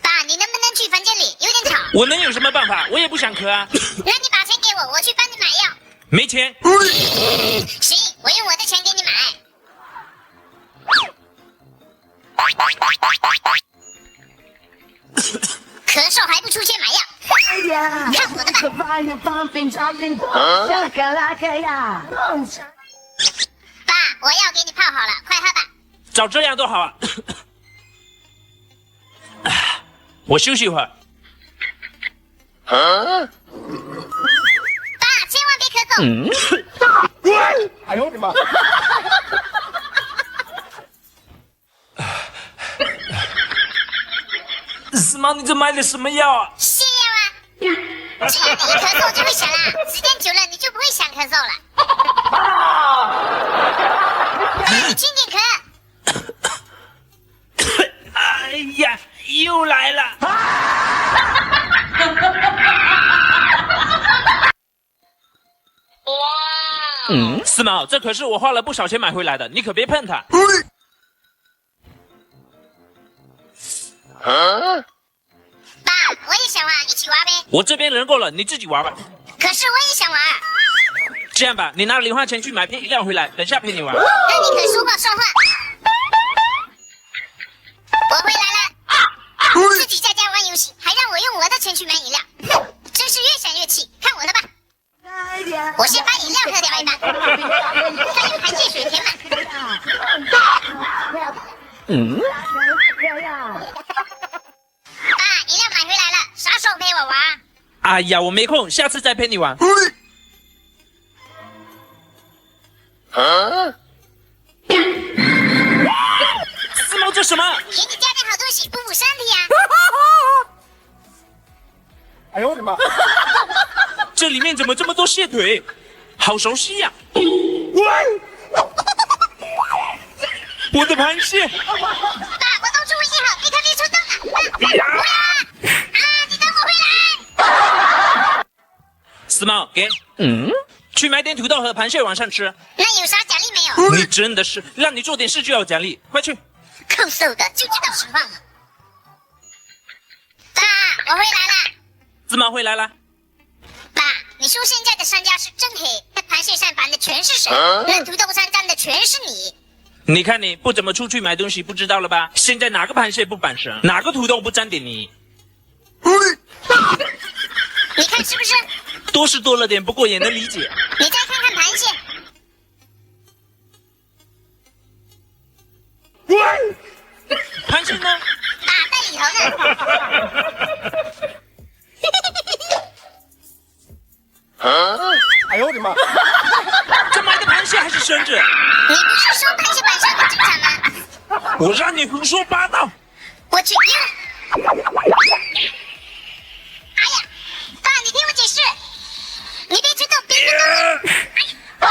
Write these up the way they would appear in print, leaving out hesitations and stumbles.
爸，你能不能去房间里？有点吵。我能有什么办法？我也不想咳啊。那你把钱给我，我去帮你买药。没钱。行，我用我的钱给你买。咳嗽还不出钱买药，看我的吧！爸，我药给你泡好了，快喝吧。早这样多好啊！我休息一会儿。爸，千万别咳嗽。哎呦我的妈！司马，你这买的什么药啊？泻药啊！只要你一咳嗽就会响啦，时间久了你就不会想咳嗽了。你轻点咳。哎呀，又来了！司马，这可是我花了不少钱买回来的，你可别碰它。爸，我也想玩，一起玩呗。我这边人够了，你自己玩吧。可是我也想玩。这样吧，你拿零花钱去买瓶饮料回来，等下陪你玩。那你可说话算话。我回来了，自己在家玩游戏，还让我用我的钱去买饮料，哼，真是越想越气。看我的吧，我先把饮料喝掉一半，再用含汽水填满。爸，饮料买回来了，啥时候陪我玩？哎呀，我没空，下次再陪你玩。司马，这什么？给你加点好东西，补补身体呀。哎呦我的妈！这里面怎么这么多蟹腿？好熟悉呀！我的螃蟹！爸，我都注意好，你可别出动了。你等我回来。司马，给，去买点土豆和螃蟹晚上吃。那有啥奖励没有？你真的是，让你做点事就要奖励，快去！扣瘦的就知道实话了。爸，我回来了。司马回来了。爸，你说现在的商家是真黑，那螃蟹上绑的全是神，那土豆上沾的全是你。你看你不怎么出去买东西，不知道了吧？现在哪个螃蟹不绑神，哪个土豆不沾点泥？你看是不是？多是多了点，不过也能理解。你再看看螃蟹。螃蟹呢？爸，在里头呢。哎呦我的妈！这买的螃蟹还是生着？你不是说螃蟹绑上很正常吗？我让你胡说八道！我去用。哎呀，爸，你听我解释，你别激动，别激动。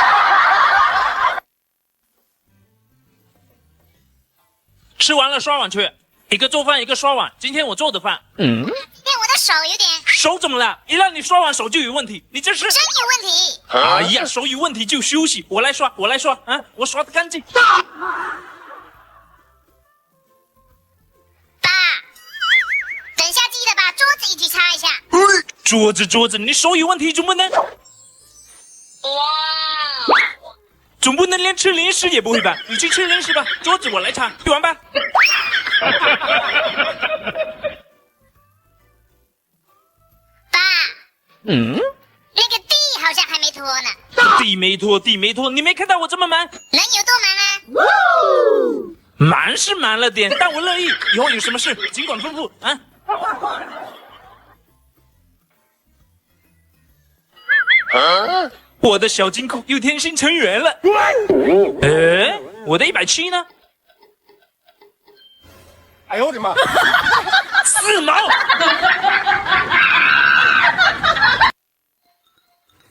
吃完了刷碗去，一个做饭，一个刷碗。今天我做的饭。今天我的手有点手怎么了？一让你刷碗手就有问题，你这是？真有问题。哎呀，手有问题就休息，我来刷，啊，我刷的干净。爸，等下记得把桌子一起擦一下。桌子，你手有问题总不能？总不能连吃零食也不会吧？你去吃零食吧，桌子我来擦，去玩吧。爸，那个地好像还没拖呢。地没拖，你没看到我这么忙？能有多忙啊？忙是忙了点，但我乐意。以后有什么事尽管吩咐啊。我的小金库又添新成员了。我的170呢？哎呦我的妈！4毛。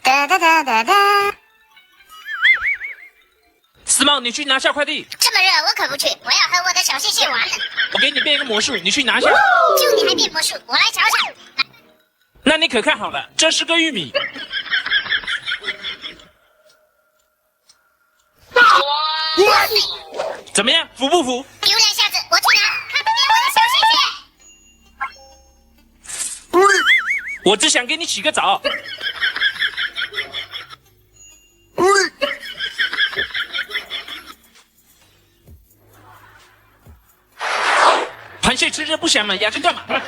哒哒哒哒哒。4毛，你去拿下快递。这么热，我可不去，我要和我的小蟹蟹玩呢。我给你变一个魔术，你去拿下。就你还变魔术，我来瞧瞧。那你可看好了，这是个玉米。怎么样，服不服？有两下子，我去拿，看我只想给你洗个澡。螃蟹吃着不香吗？压着干嘛？哎，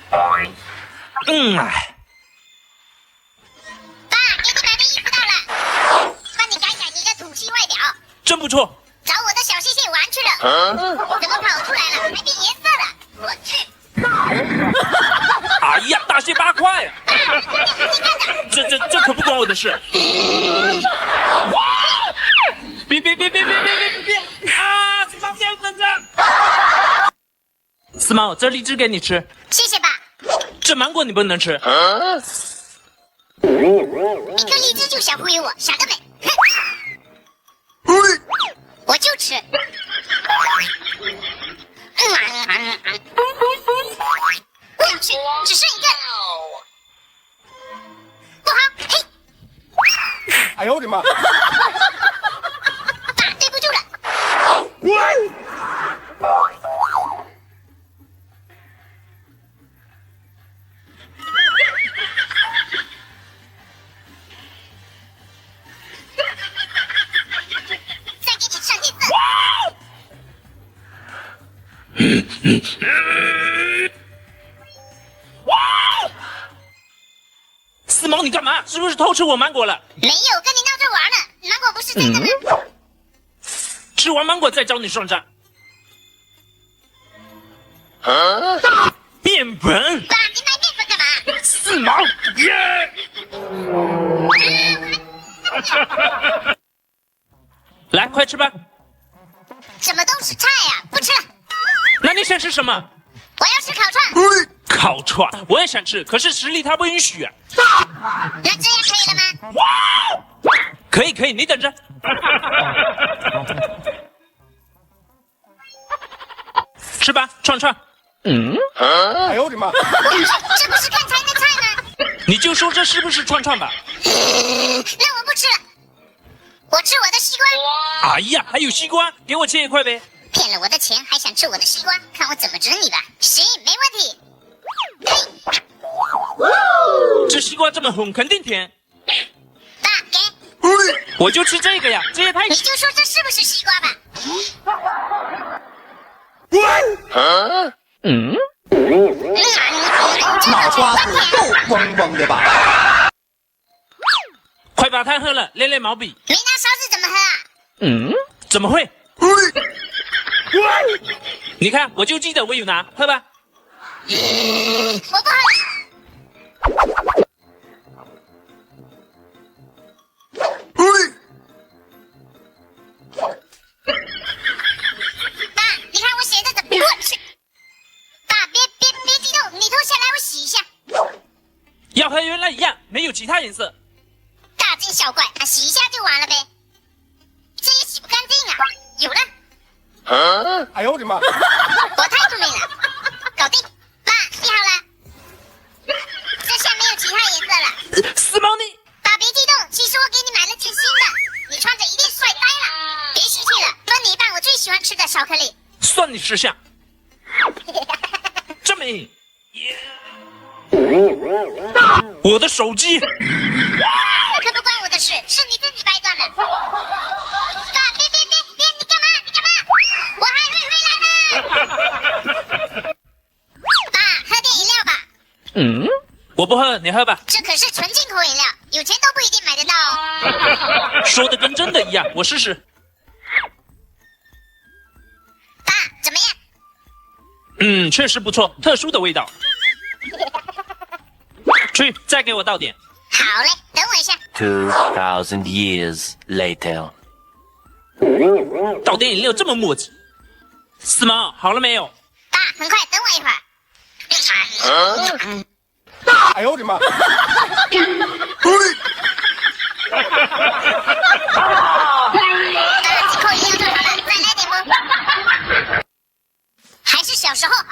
爸，给你买的衣服到了，帮你改改你的土气外表。真不错。找我的小蟹蟹玩去了，怎么跑出来了？还变颜色了！我去！哎呀，大卸8块呀！爸，你干的！这可不关我的事。别啊！司马，等着！司马，这荔枝给你吃。谢谢爸。这芒果你不能吃。一颗荔枝就想忽悠我，傻个美！哼！我就吃。我想吃，只剩一个。不好，嘿！哎呦我的妈！爸，对不住了。再给你上点色。司马，你干嘛？是不是偷吃我芒果了？没有，跟你闹着玩呢。芒果不是真的吗？吃完芒果再找你算账。面粉。爸，你买面粉干嘛？司马，来，快吃吧。什么都是菜呀，不吃了。那你想吃什么？我要吃烤串。烤串，我也想吃，可是实力它不允许啊。那这样可以了吗？可以，你等着。吃吧，串串。哎呦我的妈！这不是看菜的菜吗？你就说这是不是串串吧？那我不吃了，我吃我的西瓜。哎呀，还有西瓜，给我切一块呗。骗了我的钱，还想吃我的西瓜，看我怎么整你吧！行，没问题。这西瓜这么红，肯定甜。爸，给。我就吃这个呀，这也太……你就说这是不是西瓜吧？脑瓜子够嗡嗡的吧？快把汤喝了，练练毛笔。没拿勺子怎么喝啊？怎么会？你看，我就记得我有拿，喝吧。我不喝了。爸，你看我写的怎么？我去！爸，别激动，你脱下来我洗一下。要和原来一样，没有其他颜色。大惊小怪，洗一下就完了呗。这也洗不干净啊！有了，哎呦我的妈！我太聪明了，搞定。爸，洗好了，这下没有其他颜色了。司马你，爸，别激动，其实我给你买了件新的，你穿着一定帅呆了。别生气了，分你一半我最喜欢吃的巧克力。算你识相。这么，我的手机。可不关我的事，是你自己掰断的。爸，别，你干嘛？我还会回来的。爸，喝点饮料吧。我不喝，你喝吧。这可是纯进口饮料，有钱都不一定买得到哦。说的跟真的一样，我试试。爸，怎么样？确实不错，特殊的味道。去，再给我倒点。好嘞，等我一下。 2,000 years later. 倒点饮料这么磨叽。司马，好了没有？爸，很快，等我一会儿。哎呦我的妈！几口饮料就好了，再来点不？还是小时候好。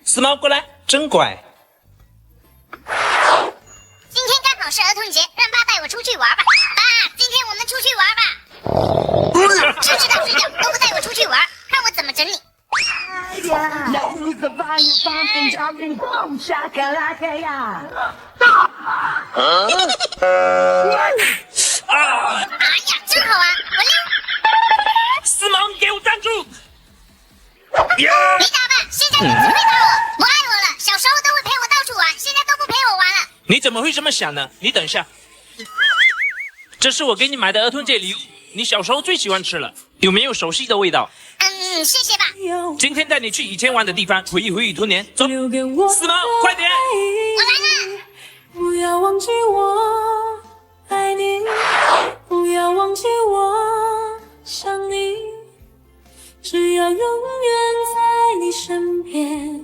司马过来，真乖。今天刚好是儿童节，让爸带我出去玩吧。爸，今天我们出去玩吧。就知道睡觉，都不带我出去玩，看我怎么整你！哎呀，真好啊！我溜。四毛，你给我站住！你打吧，现在你只会打我，不爱我了。小时候都会陪我到处玩，现在都不陪我玩了。你怎么会这么想呢？你等一下，这是我给你买的儿童节礼物，你小时候最喜欢吃了，有没有熟悉的味道？谢谢吧。今天带你去以前玩的地方，回忆童年。走，四毛，快点！我来了。不要忘记我爱你，不要忘记我想你，只要永远在你身边，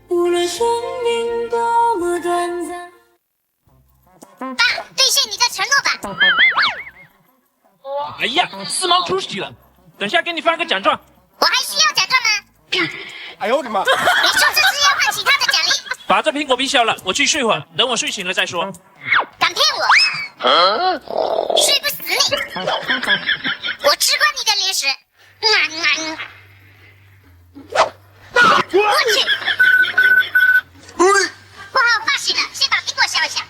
无论生命多么短暂。爸，兑现你的承诺吧。哎呀，四毛出息了，等下给你发个奖状。我还需要奖状吗？哎呦我的妈！你说这是要换其他的奖励？把这苹果皮削了，我去睡会儿，等我睡醒了再说。敢骗我？睡不死你！我吃过你的零食。我去！不好，发醒了，先把苹果削一下。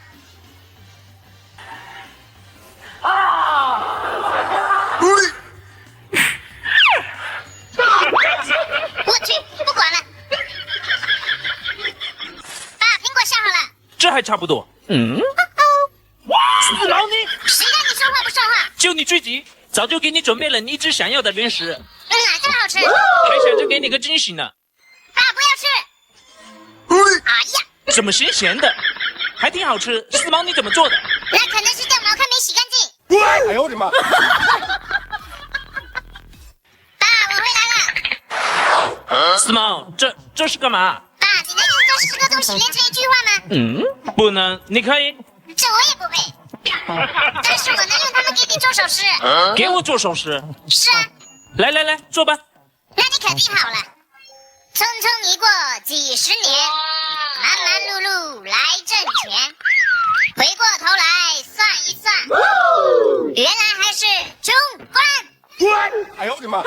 我去，不管了。把苹果削好了。这还差不多。四毛你，谁让你说话不算话？就你最急，早就给你准备了你一直想要的零食，哪个好吃？还想着给你个惊喜呢。爸，不要吃！哎呀，怎么咸咸的，还挺好吃。四毛你怎么做的？那可能是掉毛，看没洗干净。哎呦我的妈！爸，我回来了。四毛，这是干嘛？爸，你能用这10个东西连成一句话吗？不能，你可以这我也不会。但是我能用它们给你做首诗。给我做首诗。是啊，来，做吧。那你肯定好了。匆匆一过几十年，忙忙碌碌来挣钱，回过头来算一算，原来还是中关。哎呦我的妈！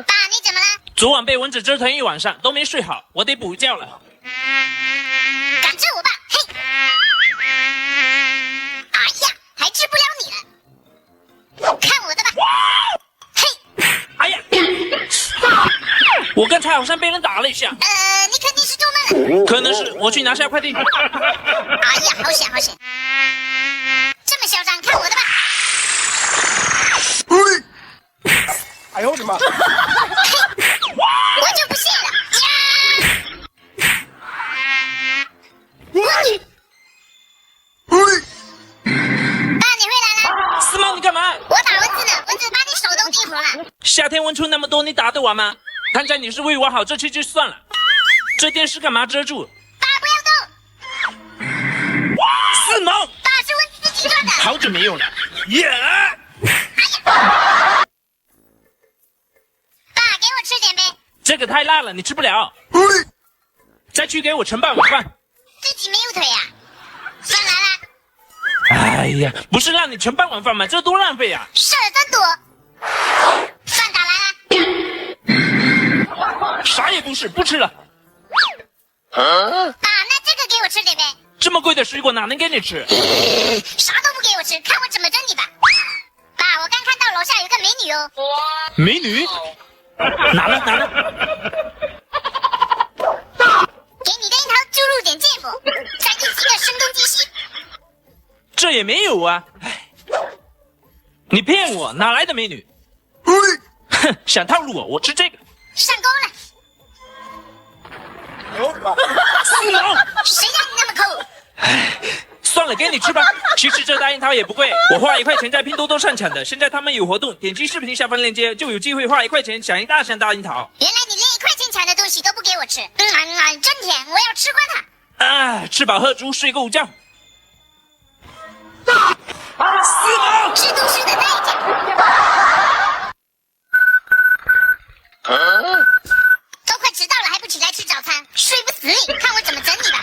爸，你怎么了？昨晚被蚊子折腾一晚上，都没睡好，我得补觉了。敢治我吧，嘿！哎呀，还治不了你了，看我的吧！嘿！哎呀，我刚才好像被人打了一下，你肯定是中闷了。可能是我去拿下快递。哎呀，好险好险！这么嚣张，看我的吧！哎呦我的妈！我就不信了呀！我去！爸，你回来了？四毛，你干嘛？我打蚊子呢，蚊子把你手都叮红了。夏天蚊虫那么多，你打得完吗？看在你是为我好，这期就算了。这电视干嘛遮住？爸，不要动！四毛，爸，是蚊子自己抓的。好久没有了。耶！爸，给我吃点呗。这个太辣了，你吃不了。再去给我盛半碗饭。自己没有腿呀。饭来了。哎呀，不是让你盛半碗饭吗？这多浪费啊！事儿真多。饭打来了。啥也不是，不吃了。爸，那这个给我吃点呗。这么贵的水果哪能给你吃？啥都不给我吃，看我怎么整你吧。爸，我刚看到楼下有个美女哦。美女？哪呢？给你的樱桃注入点芥末，再一起的声东击西。这也没有啊！哎，你骗我，哪来的美女？哼，想套路我，我吃这个。上钩了。哎呦我的妈！四毛，谁让你那么抠？算了，给你吃吧。其实这大樱桃也不贵，我花1块钱在拼多多上抢的。现在他们有活动，点击视频下方链接就有机会花1块钱抢一大箱大樱桃。原来你连1块钱抢的东西都不给我吃。真甜，我要吃光它。啊，吃饱喝足，睡个午觉。四毛，吃东西的代价。都快迟到了，还不起来吃早餐，睡不死你，看我怎么整你吧。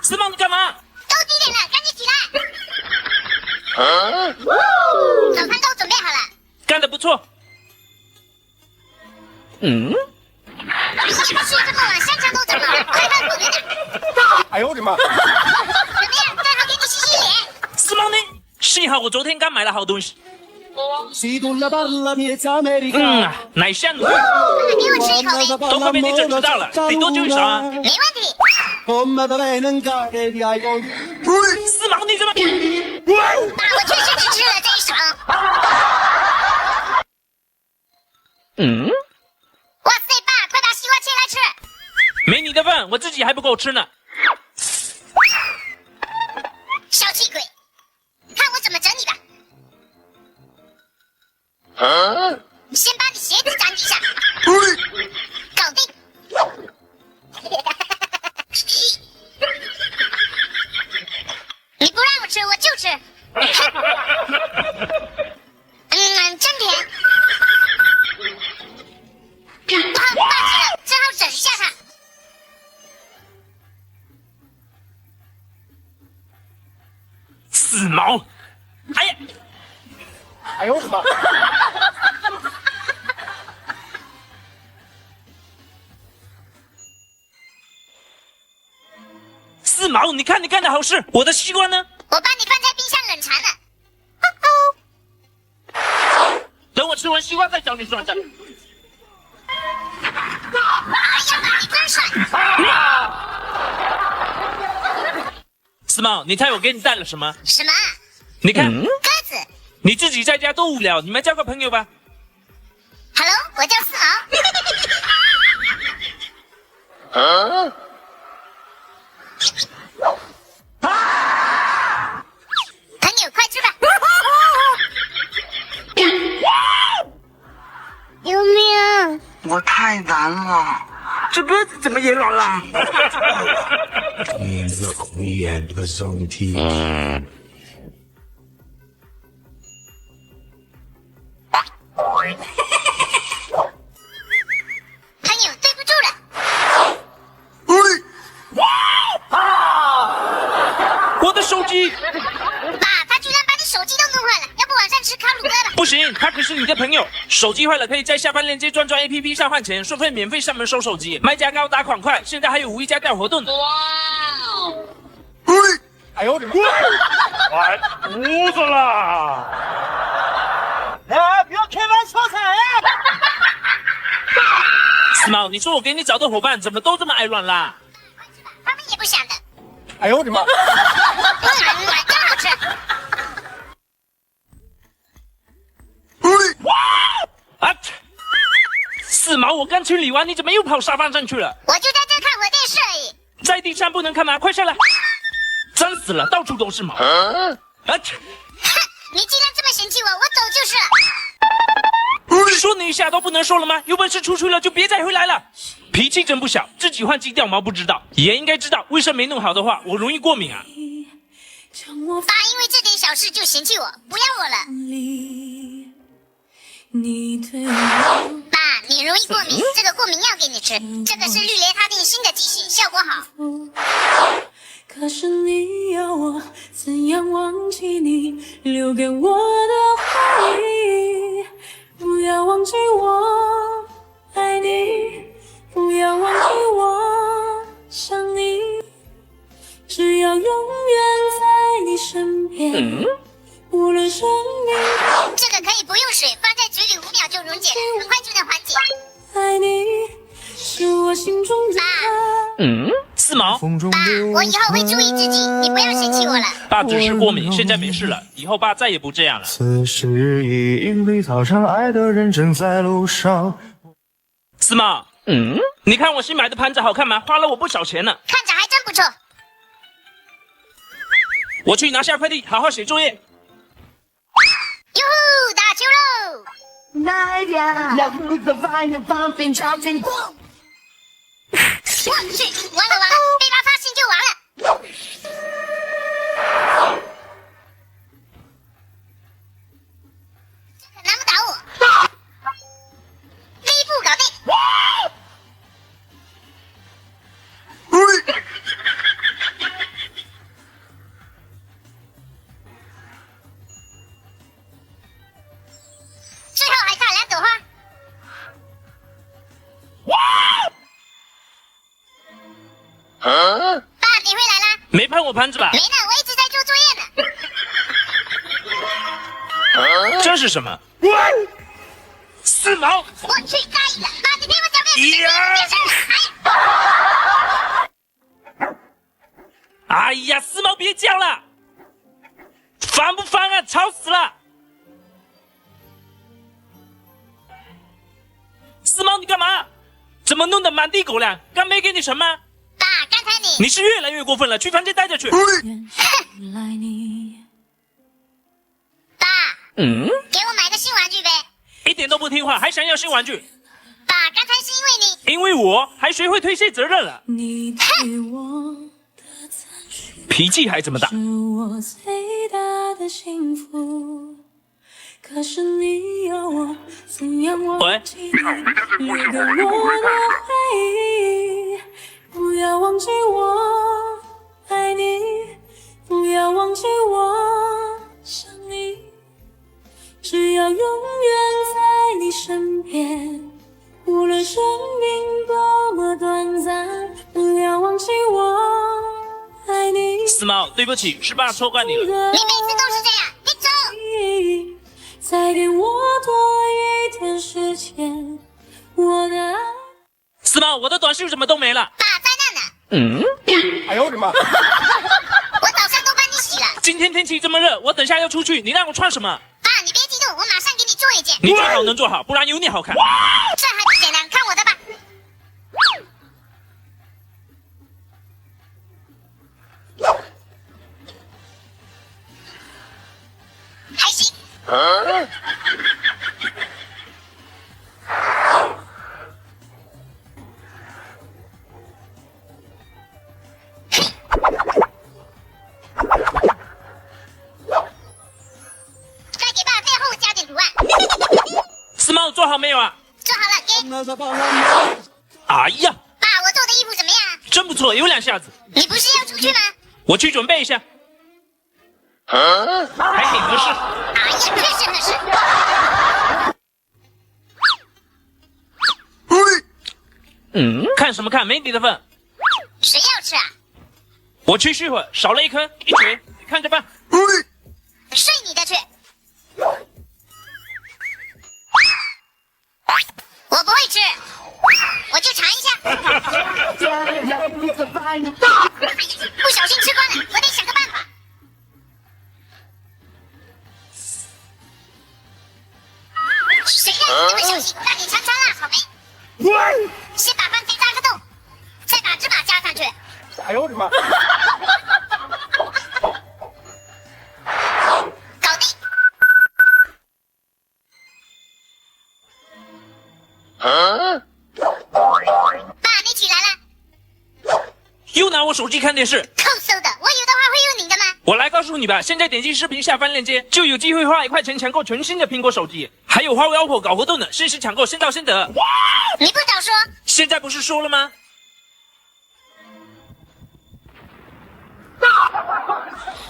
四毛，你干嘛？都几点了？赶紧起来！早餐都准备好了。干得不错。你不是这么晚上场都怎么了？快快滚远点！哎呦我的妈！怎么样？正好给你洗洗脸。四毛你，幸好我昨天刚买了好东西。奶香卤，给我吃一口呗。都快被你整知道了，得多久一勺啊？没问题。四毛你怎么？爸，我确实只吃了这一勺。哇塞，爸，快把西瓜切来吃。没你的份，我自己还不够吃呢。小气鬼，看我怎么整你吧！先把你鞋子粘几下，搞定。你不让我吃，我就吃。真甜。爸爸急了，正好整一下他。四毛，哎呀，哎呦我的妈！四毛，你看你干的好事，我的西瓜呢？我把你放在冰箱冷藏了。等我吃完西瓜再找你算账。哎呀妈，你真帅！四毛，你猜我给你带了什么？什么？你看，鸽子。你自己在家多无聊，你们交个朋友吧。Hello，我叫四毛。朋友，快吃吧！救命！我太难了，这鸽子怎么也软了？朋友，对不住了。我的手机！爸，他居然把你手机都弄坏了，要不晚上吃烤乳鸽吧？不行，他可是你的朋友。手机坏了可以在下方链接转转 APP 上换钱，收费免费上门收手机，卖家高打款快，现在还有5+1调活动。哎呦我的妈！完犊子了！哎，不要开玩笑噻！四毛，你说我给你找的伙伴怎么都这么爱乱啦？他们也不想的。哎呦我的妈！真好吃。啊！四毛，我刚清理完，你怎么又跑沙发上去了？我就在这看会电视而已。在地上不能看吗？快下来！脏死了，到处都是毛。啊！哼，你既然这么嫌弃我，我走就是了。说你一下都不能说了吗？有本事出去了就别再回来了。脾气真不小，自己换鸡掉毛不知道，也应该知道卫生没弄好的话，我容易过敏啊。爸因为这点小事就嫌弃我，不要我了。爸，你容易过敏，这个过敏药给你吃，这个是氯雷他定新的剂型，效果好。可是你要我怎样忘记你留给我的回忆？不要忘记我爱你，不要忘记我想你，只要永远在你身边，无论生命。这个可以不用水，放在嘴里5秒就溶解了，很快就能缓解。爱你是我心中的四毛，爸，我以后会注意自己，你不要嫌弃我了。爸只是过敏，现在没事了，以后爸再也不这样了。此时已莺飞草长，爱的人正在路上。四毛，你看我新买的盘子好看吗？花了我不少钱呢。看着还真不错。我去拿下快递，好好写作业。哟呼，打球喽！我去，完了，被他发现就完了。这可难不倒我。第一步搞定。爸，你回来啦？没碰我盘子吧？没呢，我一直在做作业呢。这是什么？四毛！我去大意了，爸，你听我讲遍。哎呀，四毛别叫了，烦不烦啊？吵死了！四毛，你干嘛？怎么弄得满地狗粮？刚没给你什么？爸，刚才你是越来越过分了，去房间待着去。爸，给我买个新玩具呗。一点都不听话，还想要新玩具？爸，刚才是因为你。因为我还学会推卸责任了。脾气还这么大。是我最大的幸福。可是你要我怎样忘记你留给我的回忆？不要忘记我爱你，不要忘记我想你，只要永远在你身边，无论生命多么短暂，不要忘记我爱你。四毛，对不起，是爸错怪你了。你每次都是这样，你走。再给我多一点时间，我的爱。四毛，我的短袖怎么都没了？爸在那呢。哎呦我的妈！我早上都帮你洗了。今天天气这么热，我等下要出去，你让我穿什么？爸，你别激动，我马上给你做一件。你最好能做好，不然有你好看。这还不简单，看我的吧。还行。再给爸背后加点图案。四毛做好没有啊？做好了，给。哎呀，爸，我做的衣服怎么样？真不错，有两下子。你不是要出去吗？我去准备一下。还挺合适。哎呀，确实合适。看什么看？没你的份。谁要吃啊？我去续会儿，少了一颗，一锤，你看着办。睡你的去。我不会吃，我就尝一下。不小心吃光了，我得想个办法。谁让你这么小心？让你尝尝辣草莓。先把番茄扎个洞，再把芝麻加上去。哎呦我的妈！搞定。爸，你起来了。又拿我手机看电视。扣搜的，我有的话会用你的吗？我来告诉你吧，现在点击视频下方链接，就有机会花1块钱抢购全新的苹果手机，还有华为、OPPO 搞活动呢，限时抢购，先到先得。你不早说。现在不是说了吗？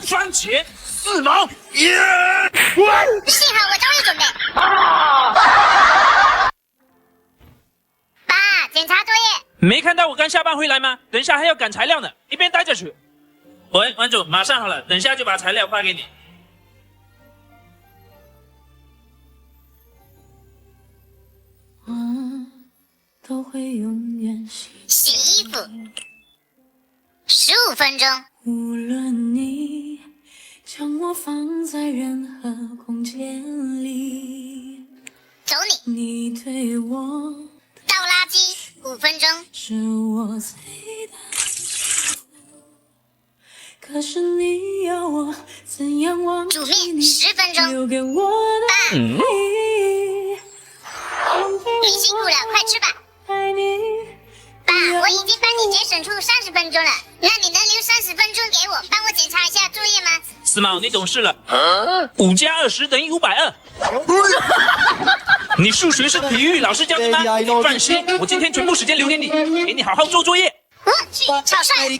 番茄4毛，幸好我早有准备。爸，检查作业。没看到我刚下班回来吗？等一下还要赶材料呢，一边待着去。喂，王总，马上好了，等下就把材料发给你。我都会永远洗衣服15分钟。无论你将我放在任何空间里，走你。你对我倒垃圾5分钟。是我最大的幸福。可是你要我怎样忘记煮面你10分钟。留给我的回忆？你辛苦了，快吃吧。爱你。爸，我已经帮你节省出30分钟了，那你能留30分钟给我，帮我检查一下作业吗？四毛，你懂事了。5加20等于520。你数学是体育老师教的吗？放心，我今天全部时间留给你，给你好好做作业。我去，草率。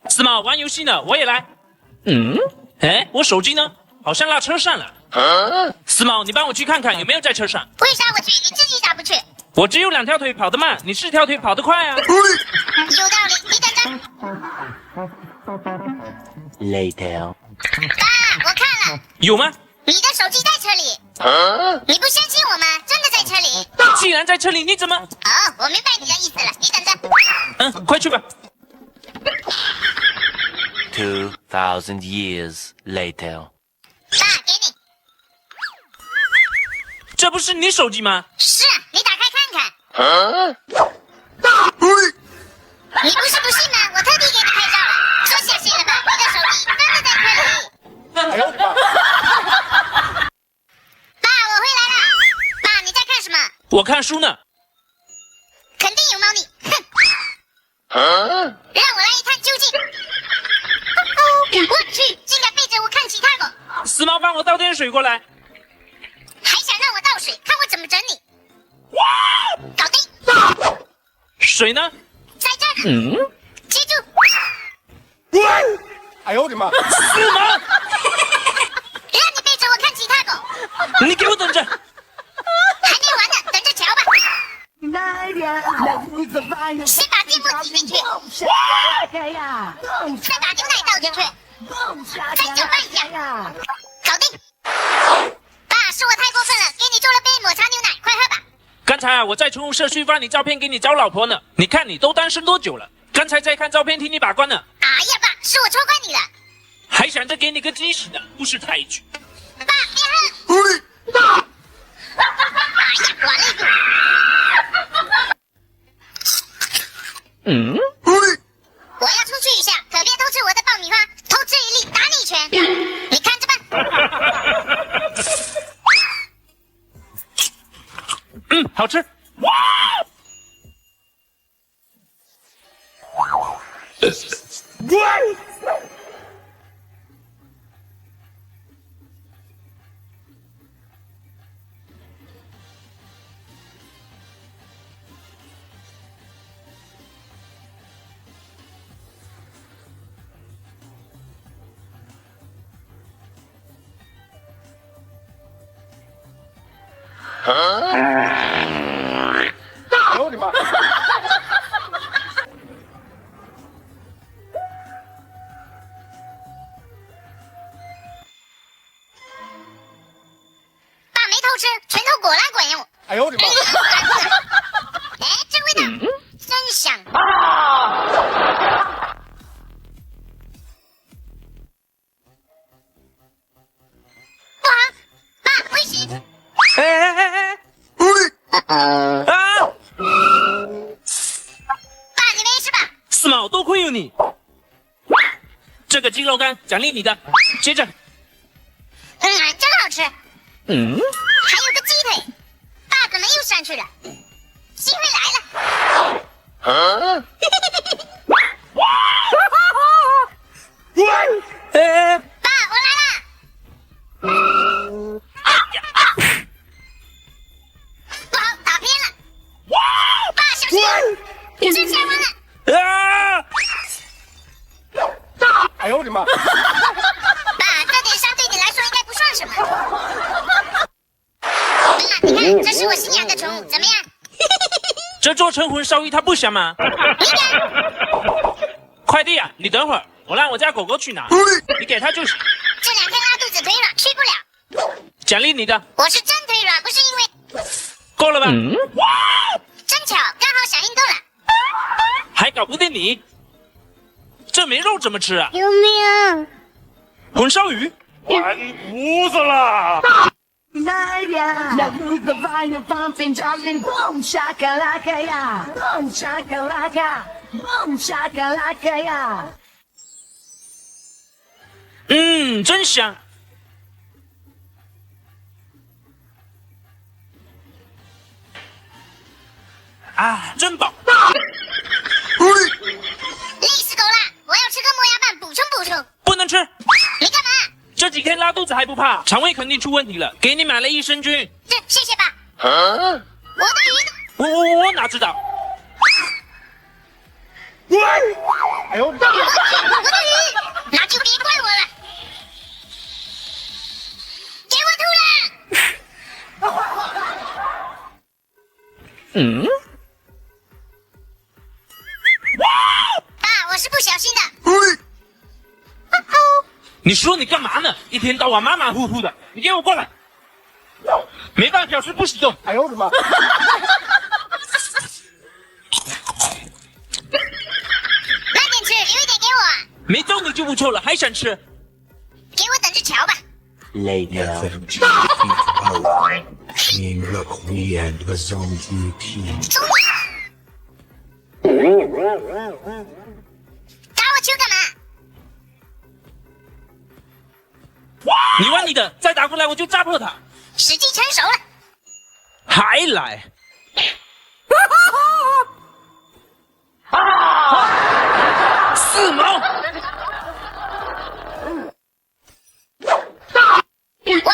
四毛玩游戏呢，我也来。哎，我手机呢？好像落车上了。四毛，你帮我去看看有没有在车上。为啥我去，你自己咋不去？我只有2条腿跑得慢，你4条腿跑得快啊。有道理，你等着。 Later. 爸，我看了，有吗？你的手机在车里。你不相信我吗？真的在车里。既然在车里，你怎么？哦，我明白你的意思了，你等着。快去吧。 2,000 years later. 爸，给你。这不是你手机吗？是啊，你打开看看。你不是不信吗？我特地给你拍照了，说相信了吧？你的手机真的在车里。爸，我回来了。爸，你在看什么？我看书呢。肯定有猫腻。哼！让我来一探究竟。我去，竟敢背着我看其他狗，四毛，帮我倒点水过来。还想让我倒水，看我怎么整你！搞定。水呢？在这儿呢。记住。哎呦我的妈！四毛，让你背着我看其他狗，你给我等着。还没完呢，等着瞧吧。先把芥末挤进去，再把牛奶倒进去，再搅拌一下，搞定。爸，是我太过分了，给你做了杯抹茶牛奶，快喝吧。刚才啊，我在宠物社区发你照片给你找老婆呢。你看你都单身多久了？刚才在看照片替你把关呢。哎呀，爸，是我错怪你了。还想着给你个惊喜呢，不识抬举。爸，别喝。哎呀，完了一个。我要出去一下，可别偷吃我的爆米花，偷吃一粒打你一拳。你看着办。好吃。哎呦我的妈！爸没偷吃，拳头果然管用。哎呦我的妈！哎，这味道真香。不好，爸，危险！哎！啊！爸，你没事吧？四毛，多亏有你。这个鸡肉干奖励你的，接着。真好吃。还有个鸡腿，爸怎么又上去了？机会来了。爸，我来了。不好，打偏了。爸，小心！这下完了。啊！哎呦我的妈！爸，这点伤对你来说应该不算什么。你看，这是我新养的宠物，怎么样？这做成荤烧鱼它不香吗？快递啊，你等会儿，我让我家狗狗去拿，你给它就行。这2天拉肚子腿软，去不了。奖励你的，我是真腿软，不是因为。够了吧？真巧，刚好响应够了。还搞不定你？这没肉怎么吃啊？救命！荤烧鱼？完犊子了！真香。啊，真饱。累死狗了！我要吃个磨牙棒补充补充。不能吃。你干嘛？这几天拉肚子还不怕，肠胃肯定出问题了。给你买了益生菌。谢谢爸。我的鱼呢？我哪知道？哎呦我的妈！我的鱼，那就别怪我了。给我吐爸，我是不小心的。你说你干嘛呢？一天到晚马马虎虎的，你给我过来！没半小时不许动！哎呦我的妈！那点吃，留一点给我。没动你就不错了，还想吃？给我等着瞧吧。 Later. 中了！打我球干嘛？你玩你的，再打过来我就扎破他！时机成熟了。还来！四毛！完了！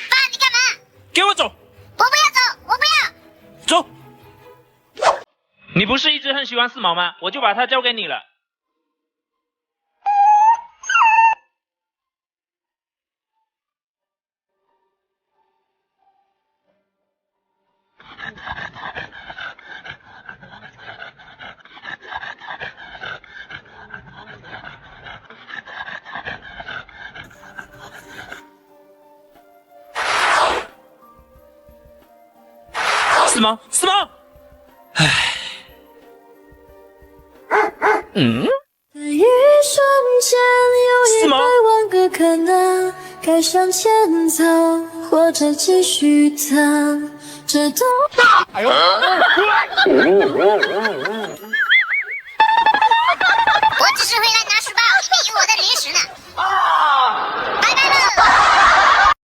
爸，你干嘛？给我走！我不要走，我不要。走！你不是一直很喜欢四毛吗？我就把它交给你了。四毛，四毛！唉，在一瞬间，有一百万个可能，该向前走，或者继续等，这都。哎呦！